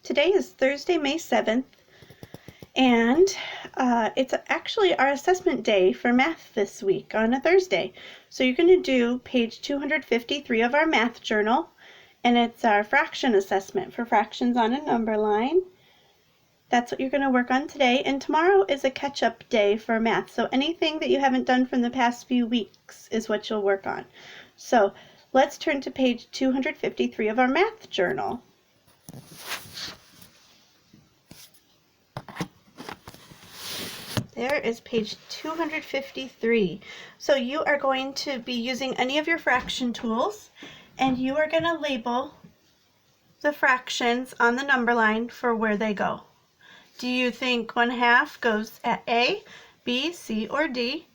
Today is Thursday, May 7th, and it's actually our assessment day for math this week on a Thursday. So you're going to do page 253 of our math journal, and it's our fraction assessment for fractions on a number line. That's what you're going to work on today, and tomorrow is a catch-up day for math. So anything that you haven't done from the past few weeks is what you'll work on. So let's turn to page 253 of our math journal. There is page 253. So you are going to be using any of your fraction tools, and you are going to label the fractions on the number line for where they go. Do you think 1/2 goes at A, B, C, or D?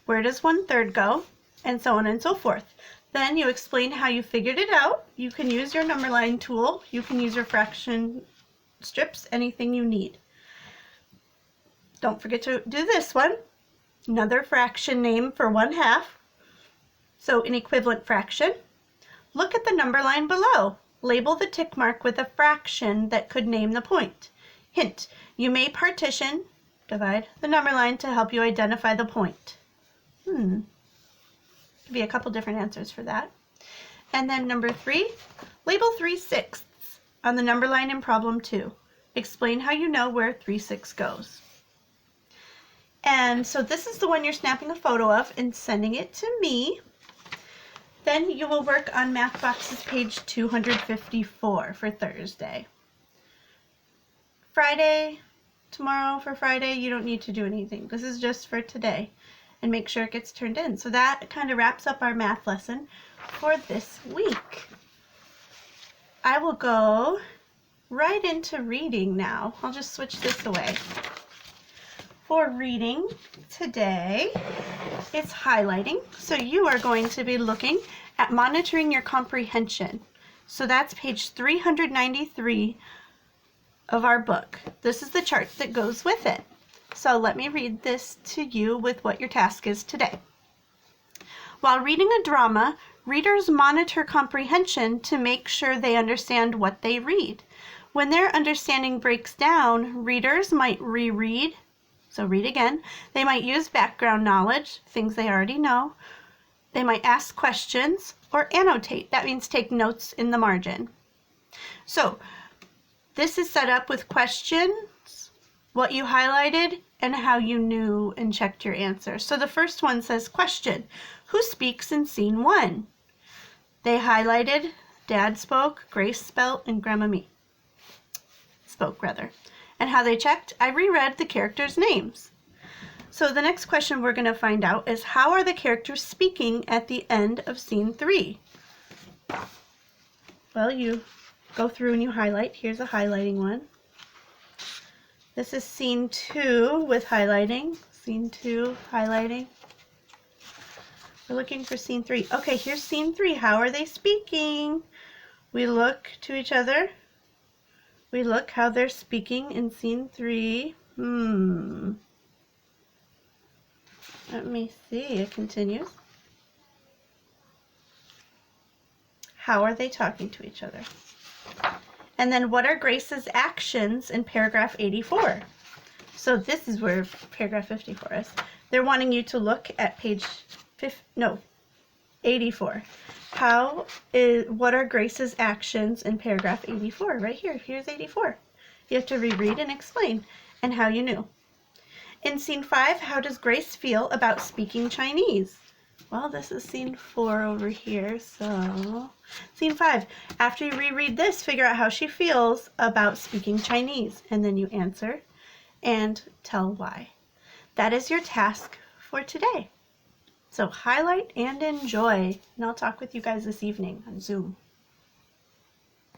Where does 1/3 go? And so on and so forth. Then you explain how you figured it out. You can use your number line tool. You can use your fraction strips, anything you need. Don't forget to do this one. Another fraction name for 1/2. So an equivalent fraction. Look at the number line below. Label the tick mark with a fraction that could name the point. Hint, you may partition, divide, the number line to help you identify the point. Could be a couple different answers for that. And then number 3, label 3/6 on the number line in problem 2. Explain how you know where 3/6 goes. And so this is the one you're snapping a photo of and sending it to me. Then you will work on Math Box's page 254 for Thursday. Friday, tomorrow for Friday, you don't need to do anything. This is just for today. And make sure it gets turned in. So that kind of wraps up our math lesson for this week. I will go right into reading now. I'll just switch this away. For reading today, it's highlighting. So you are going to be looking at monitoring your comprehension. So that's page 393 of our book. This is the chart that goes with it. So let me read this to you with what your task is today. While reading a drama, readers monitor comprehension to make sure they understand what they read. When their understanding breaks down, readers might reread. So read again. They might use background knowledge, things they already know. They might ask questions or annotate. That means take notes in the margin. So this is set up with questions, what you highlighted, and how you knew and checked your answer. So the first one says question. Who speaks in scene 1? They highlighted, Dad spoke, Grace spelt, and Grandma spoke. And how they checked, I reread the characters' names. So the next question we're going to find out is how are the characters speaking at the end of scene 3? Well, you go through and you highlight. Here's a highlighting one. This is scene 2 with highlighting. Scene 2, highlighting. We're looking for scene 3. Okay, here's scene 3. How are they speaking? We look to each other. We look how they're speaking in scene 3. Let me see. It continues. How are they talking to each other? And then what are Grace's actions in paragraph 84? So this is where paragraph 54 is. They're wanting you to look at page 84. What are Grace's actions in paragraph 84? Right here. Here's 84. You have to reread and explain and how you knew. In scene 5, how does Grace feel about speaking Chinese? Well, this is scene 4 over here, so scene 5. After you reread this, figure out how she feels about speaking Chinese, and then you answer and tell why. That is your task for today. So highlight and enjoy, and I'll talk with you guys this evening on Zoom.